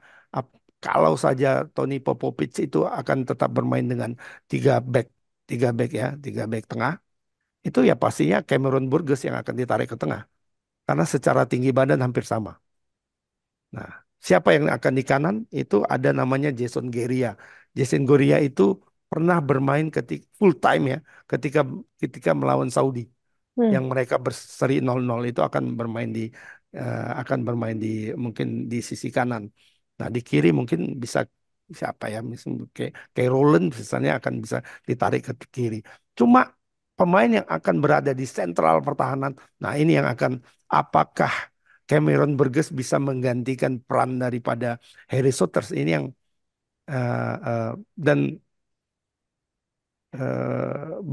Kalau saja Tony Popovic itu akan tetap bermain dengan tiga back, tiga back ya, tiga back tengah. Itu ya pastinya Cameron Burgess yang akan ditarik ke tengah. Karena secara tinggi badan hampir sama. Nah, siapa yang akan di kanan? Itu ada namanya Jason Geria. Jason Geria itu pernah bermain ketika full time ya, ketika ketika melawan Saudi, Hmm. yang mereka berseri 0-0 itu akan bermain di mungkin di sisi kanan. Nah, di kiri mungkin bisa siapa ya? Misalnya kayak Roland misalnya akan bisa ditarik ke kiri. Cuma pemain yang akan berada di sentral pertahanan. Nah, ini yang akan apakah Cameron Burgess bisa menggantikan peran daripada Harry Souters ini yang dan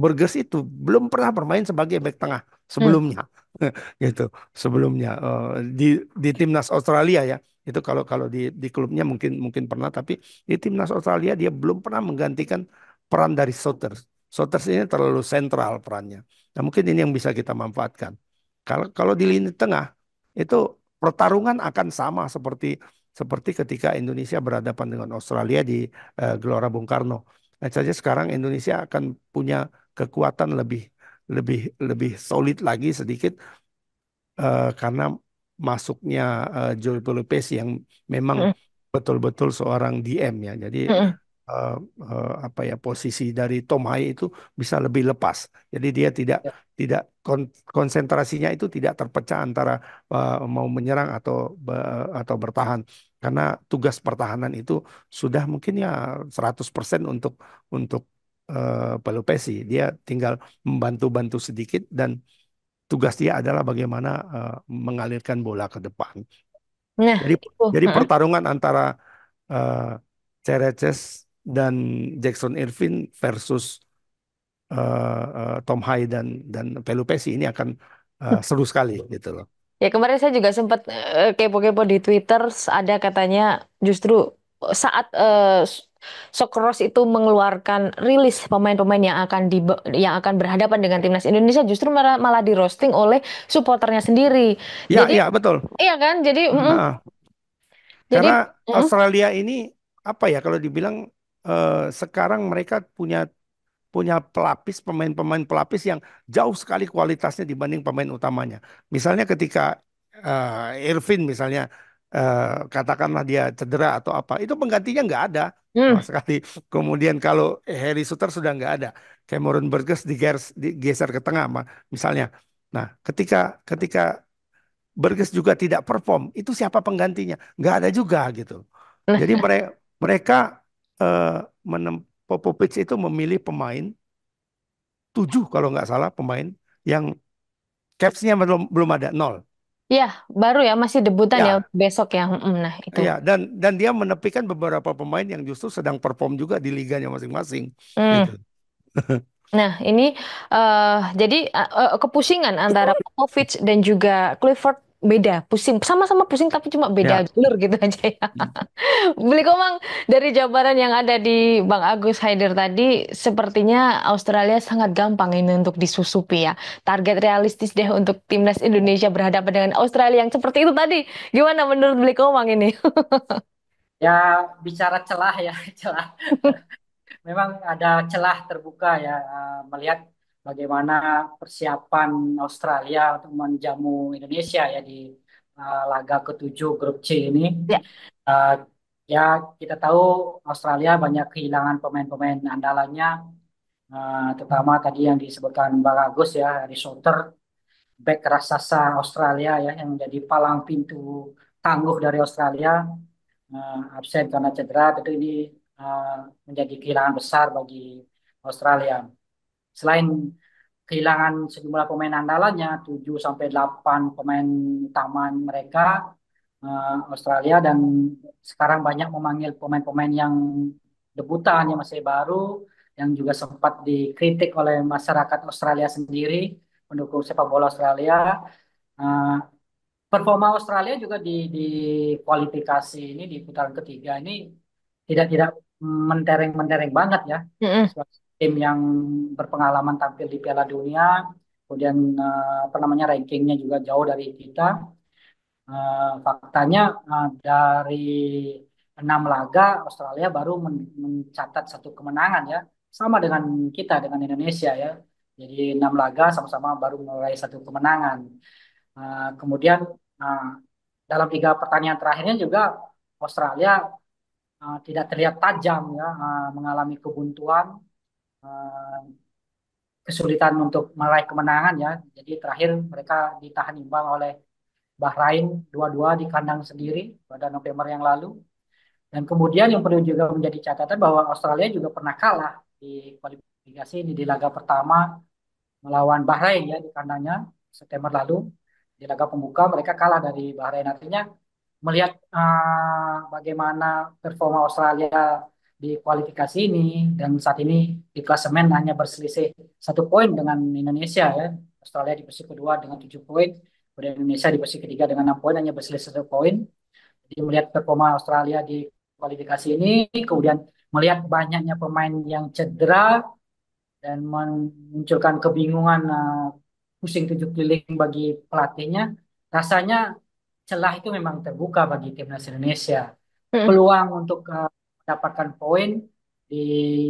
Burgess itu belum pernah bermain sebagai bek tengah Hmm. sebelumnya gitu sebelumnya di timnas Australia ya itu kalau kalau di klubnya mungkin mungkin pernah tapi di timnas Australia dia belum pernah menggantikan peran dari Souters. Souters ini terlalu sentral perannya. Nah, mungkin ini yang bisa kita manfaatkan. Kalau kalau di lini tengah itu pertarungan akan sama seperti seperti ketika Indonesia berhadapan dengan Australia di Gelora Bung Karno. Nah, saja sekarang Indonesia akan punya kekuatan lebih lebih lebih solid lagi sedikit karena masuknya Joey Lopez yang memang Hmm. betul-betul seorang DM ya. Jadi Hmm. eh, apa ya posisi dari Tom Hai itu bisa lebih lepas. Jadi dia tidak tidak konsentrasinya itu tidak terpecah antara mau menyerang atau bertahan. Karena tugas pertahanan itu sudah mungkin ya 100% untuk Pelupesi. Dia tinggal membantu-bantu sedikit dan tugas dia adalah bagaimana mengalirkan bola ke depan. Nah, Jadi itu. jadi Hmm. pertarungan antara uh, Cereces dan Jackson Irvin versus Tom Hai dan Pelupesi ini akan seru sekali gitu loh. Ya kemarin saya juga sempat kepo-kepo di Twitter, ada katanya justru saat Sokros itu mengeluarkan rilis pemain-pemain yang akan berhadapan dengan timnas Indonesia justru malah di roasting oleh supporternya sendiri. Ya, Jadi ya betul. iya kan? Jadi Nah, jadi karena mm, Australia ini apa ya kalau dibilang sekarang mereka punya punya pelapis, pemain-pemain pelapis yang jauh sekali kualitasnya dibanding pemain utamanya. Misalnya ketika Irvin misalnya katakanlah dia cedera atau apa, itu penggantinya nggak ada sama mm, sekali. Kemudian kalau Harry Suter sudah nggak ada, Cameron Burgess digeser ke tengah, misalnya. Nah, ketika ketika Burgess juga tidak perform, itu siapa penggantinya? Nggak ada juga gitu. Jadi nah, mereka eh, Popovic itu memilih pemain 7 kalau nggak salah pemain yang capsnya belum belum ada nol. ya baru ya masih debutan ya Ya, besok ya. Nah, itu. ya dan dia menepikan beberapa pemain yang justru sedang perform juga di liganya masing-masing gitu. Hmm. Nah, ini jadi kepusingan antara Popovich dan juga Clifford beda, pusing, sama-sama pusing tapi cuma beda Ya, jalur gitu aja ya. Beli Komang, dari jabaran yang ada di Bang Agus Haider tadi, sepertinya Australia sangat gampang ini untuk disusupi ya. Target realistis deh untuk timnas Indonesia berhadapan dengan Australia yang seperti itu tadi. Gimana menurut Beli Komang ini? Ya bicara celah ya celah memang ada celah terbuka ya, melihat bagaimana persiapan Australia untuk menjamu Indonesia ya di laga ketujuh grup C ini. Ya. Uh, Ya, kita tahu Australia banyak kehilangan pemain-pemain andalannya, terutama tadi yang disebutkan Bang Agus ya, Harry Souther, bek raksasa Australia ya, yang menjadi palang pintu tangguh dari Australia, absen karena cedera. Tentu ini uh, menjadi kehilangan besar bagi Australia. Selain kehilangan sejumlah pemain andalannya, 7 sampai 8 pemain utama mereka, Australia, dan sekarang banyak memanggil pemain-pemain yang debutan yang masih baru, yang juga sempat dikritik oleh masyarakat Australia sendiri, pendukung sepak bola Australia. Uh, Performa Australia juga di kualifikasi ini di putaran ketiga ini tidak tidak mentereng-mentereng banget ya. Mm-mm. Sebagai tim yang berpengalaman tampil di Piala Dunia, kemudian apa namanya rankingnya juga jauh dari kita. Faktanya dari 6 laga Australia baru mencatat satu kemenangan ya, sama dengan kita dengan Indonesia ya. Jadi 6 laga sama-sama baru meraih satu kemenangan. Kemudian uh, dalam 3 pertandingan terakhirnya juga Australia tidak terlihat tajam ya, mengalami kebuntuan, uh, kesulitan untuk meraih kemenangan ya. Jadi terakhir mereka ditahan imbang oleh Bahrain 2-2 di kandang sendiri pada November yang lalu. Dan kemudian yang perlu juga menjadi catatan bahwa Australia juga pernah kalah di kualifikasi ini di laga pertama melawan Bahrain ya di kandangnya September lalu. Di laga pembuka mereka kalah dari Bahrain. Artinya melihat bagaimana performa Australia di kualifikasi ini, dan saat ini di klasemen hanya berselisih 1 poin dengan Indonesia ya. Australia di posisi kedua dengan 7 poin, kemudian Indonesia di posisi ketiga dengan 6 poin, hanya berselisih 1 poin. Jadi melihat performa Australia di kualifikasi ini, kemudian melihat banyaknya pemain yang cedera dan memunculkan kebingungan, pusing 7 keliling bagi pelatihnya, rasanya celah itu memang terbuka bagi timnas Indonesia. Mm-mm. Peluang untuk mendapatkan poin di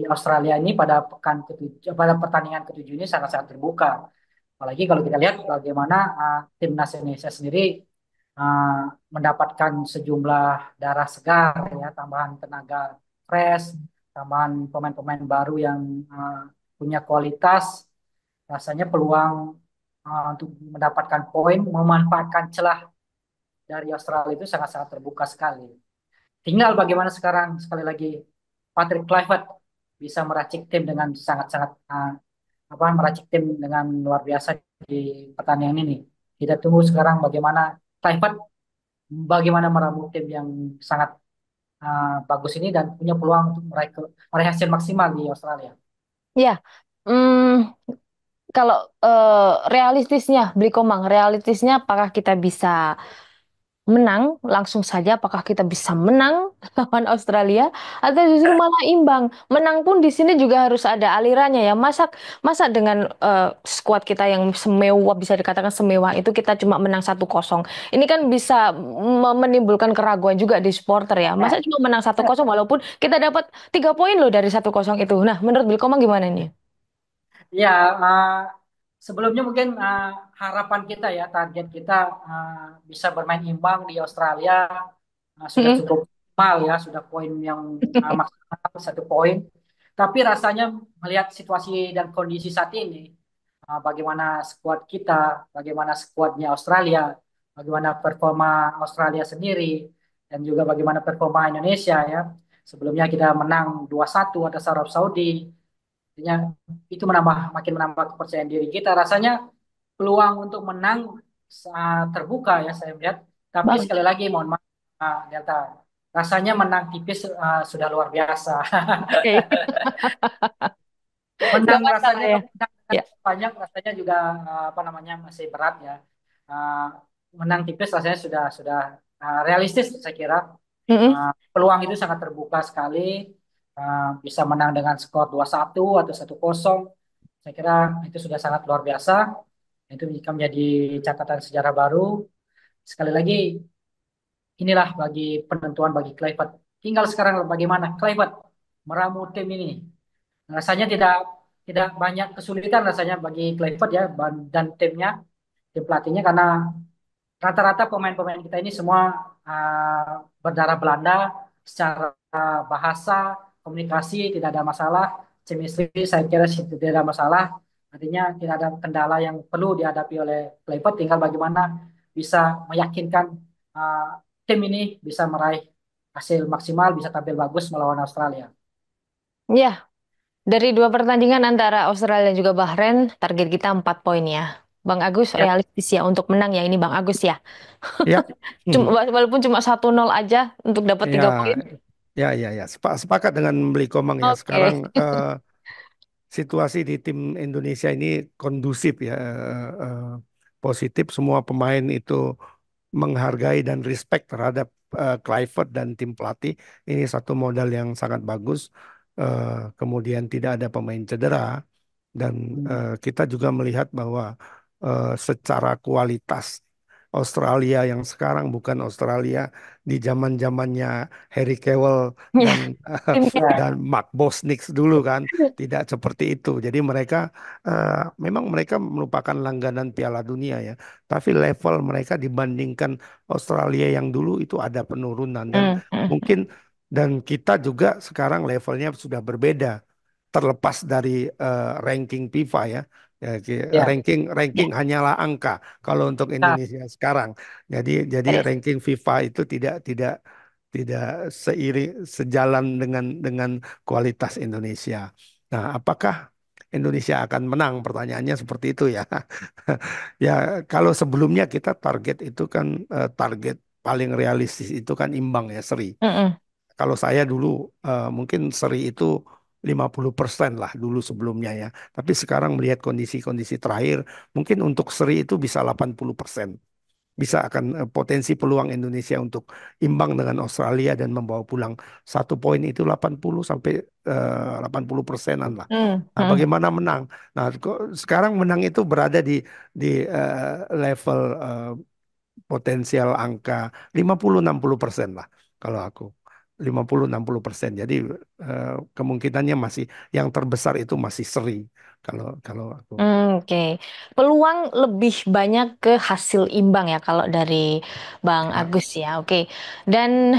Australia ini pada pekan ketujuh, pada pertandingan ketujuh ini sangat-sangat terbuka. Apalagi kalau kita lihat bagaimana timnas Indonesia sendiri uh, mendapatkan sejumlah darah segar ya, tambahan tenaga fresh, tambahan pemain-pemain baru yang punya kualitas. Rasanya peluang untuk mendapatkan poin, memanfaatkan celah dari Australia itu sangat-sangat terbuka sekali. Tinggal bagaimana sekarang sekali lagi Patrick Kluivert bisa meracik tim dengan sangat-sangat apa meracik tim dengan luar biasa di pertandingan ini. Kita tunggu sekarang bagaimana Kluivert bagaimana meramu tim yang sangat bagus ini dan punya peluang untuk meraih hasil maksimal di Australia. Ya, hmm, kalau realistisnya, Beli Komang, realistisnya apakah kita bisa menang langsung saja? Apakah kita bisa menang lawan Australia atau justru malah imbang? Menang pun di sini juga harus ada alirannya ya. Masa dengan skuad kita yang semewah bisa dikatakan semewah itu kita cuma menang 1-0. Ini kan bisa menimbulkan keraguan juga di supporter ya. Masa Ya, cuma menang 1-0 walaupun kita dapat 3 poin loh dari 1-0 itu. Nah, menurut Bilkoma gimana nih? ya, sebelumnya mungkin harapan kita ya, target kita bisa bermain imbang di Australia sudah Mm-mm. cukup mal ya, sudah poin yang maksimal 1 poin. Tapi rasanya melihat situasi dan kondisi saat ini, bagaimana skuad kita, bagaimana skuadnya Australia, bagaimana performa Australia sendiri, dan juga bagaimana performa Indonesia ya. Sebelumnya kita menang 2-1 atas Arab Saudi. Artinya itu makin menambah kepercayaan diri kita. Rasanya peluang untuk menang terbuka ya saya melihat. Tapi sekali Bagus. lagi mohon maaf Delta, rasanya menang tipis sudah luar biasa. Oke. Gak Menang masalah rasanya ya. tapi menang dengan Ya. banyak rasanya juga apa namanya masih berat ya. Uh, Menang tipis rasanya sudah realistis saya kira. Mm-mm. Peluang itu sangat terbuka sekali. Bisa menang dengan skor 2-1 atau 1-0. Saya kira itu sudah sangat luar biasa. Itu bisa menjadi catatan sejarah baru. Sekali lagi, inilah bagi penentuan bagi Kluivert. Tinggal sekarang bagaimana Kluivert meramu tim ini. Rasanya tidak tidak banyak kesulitan rasanya bagi Clifford ya dan timnya, tim pelatihnya karena rata-rata pemain-pemain kita ini semua berdarah Belanda secara bahasa, komunikasi tidak ada masalah, chemistry saya kira sih tidak ada masalah. Artinya tidak ada kendala yang perlu dihadapi oleh Clifford, tinggal bagaimana bisa meyakinkan uh, tim ini bisa meraih hasil maksimal, bisa tampil bagus melawan Australia. Ya, dari dua pertandingan antara Australia dan juga Bahrain, target kita 4 poin ya. Bang Agus Ya, realistis ya untuk menang ya ini Bang Agus ya. Ya, Cuma, mhm. walaupun cuma 1-0 aja untuk dapat Ya, 3 poin. ya. Sepakat dengan Beli Komang ya. Oke. Sekarang situasi di tim Indonesia ini kondusif ya, positif. Semua pemain itu menghargai dan respect terhadap Clifford dan tim pelatih. Ini satu modal yang sangat bagus. Kemudian tidak ada pemain cedera dan hmm, kita juga melihat bahwa secara kualitas Australia yang sekarang bukan Australia di zaman-zamannya Harry Kewell Ya, dan timnya. ya, dan Mark Bosnich dulu kan, tidak seperti itu. Jadi mereka eh, memang mereka merupakan langganan Piala Dunia ya, tapi level mereka dibandingkan Australia yang dulu itu ada penurunan dan Hmm, hmm, mungkin dan kita juga sekarang levelnya sudah berbeda terlepas dari ranking FIFA ya. Ya, ya, ranking ya. ranking hanyalah angka kalau untuk nah, Indonesia sekarang. Jadi Beres. ranking FIFA itu tidak sejalan dengan kualitas Indonesia. Nah, apakah Indonesia akan menang? Pertanyaannya seperti itu ya. Ya, kalau sebelumnya kita target itu kan target paling realistis itu kan imbang ya, seri. Mm-mm. Kalau saya dulu mungkin seri itu 50% lah dulu sebelumnya ya. Tapi sekarang melihat kondisi-kondisi terakhir, mungkin untuk seri itu bisa 80%. Bisa akan potensi peluang Indonesia untuk imbang dengan Australia dan membawa pulang 1 poin itu 80 sampai 80%-an lah. Hmm, Nah, hmm. bagaimana menang? Nah, sekarang menang itu berada di level potensial angka 50-60% lah kalau aku. 50-60%. Jadi kemungkinannya masih yang terbesar itu masih seri kalau kalau aku. Oke. Peluang lebih banyak ke hasil imbang ya kalau dari Bang Ya, Agus ya. Oke. Dan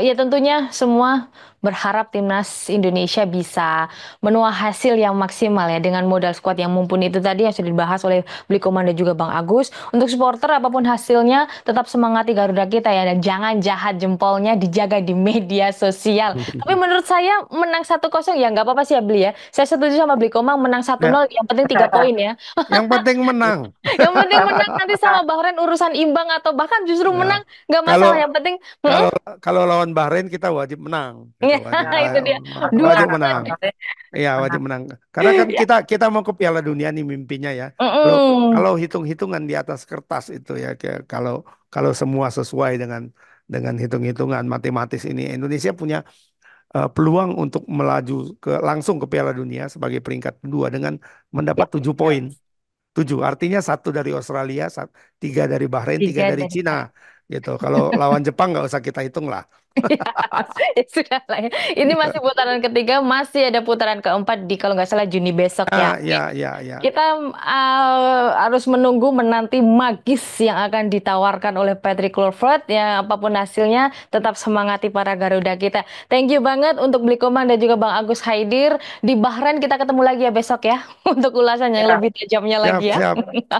ya tentunya semua berharap timnas Indonesia bisa menuai hasil yang maksimal ya dengan modal skuad yang mumpuni itu tadi yang sudah dibahas oleh Bli Komando dan juga Bang Agus. Untuk supporter apapun hasilnya tetap semangati Garuda kita ya dan jangan jahat jempolnya dijaga di media sosial. Tapi menurut saya menang 1-0 ya nggak apa-apa sih ya Bli ya. Saya setuju sama Bli Komang menang satu ya, nol yang penting 3 poin ya. yang penting menang. Yang penting menang nanti sama Bahrain urusan imbang atau bahkan justru Ya. menang nggak Kalau masalah. Yang penting kalau kalau lawan Bahrain kita wajib menang, gitu. ya Wajib ya, itu dia. Dua wajib mudah-mudahan nanti menang. poin. kemarin Iya, wajib menang. menang. Karena kan Ya. kita mau ke Piala Dunia nih mimpinya ya. Kalau Mm-mm. kalau hitung-hitungan di atas kertas itu ya, kalau kalau semua sesuai dengan hitung-hitungan matematis ini, Indonesia punya peluang untuk melaju langsung ke Piala Dunia sebagai peringkat kedua dengan mendapat Ya, 7 poin. 7, artinya satu dari Australia, 3 dari Bahrain, tiga tiga dari dari Cina, gitu. Kalau lawan Jepang nggak usah kita hitung lah. Ya sudah lah ya. Ini masih putaran ketiga, masih ada putaran keempat di kalau nggak salah Juni besok ya. Ah, ya. Kita harus menunggu menanti magis yang akan ditawarkan oleh Patrick Kluivert ya apapun hasilnya tetap semangati para Garuda kita. Thank you banget untuk Bli Komang dan juga Bang Agus Haidir. Di Bahrain kita ketemu lagi ya besok ya untuk ulasan yang Ya, lebih tajamnya Siap, lagi ya. siap. ya,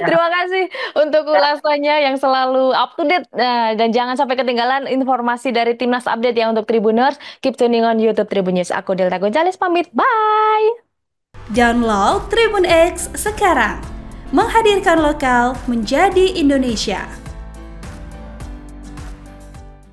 Terima kasih untuk ya. ulasannya yang selalu up to date. Nah, dan jangan sampai ketinggalan informasi dari Timnas Update ya untuk Tribuners. Keep tuning on YouTube Tribun News. Aku Delta Gonzales pamit. Bye. Download Tribun X sekarang. Menghadirkan lokal menjadi Indonesia.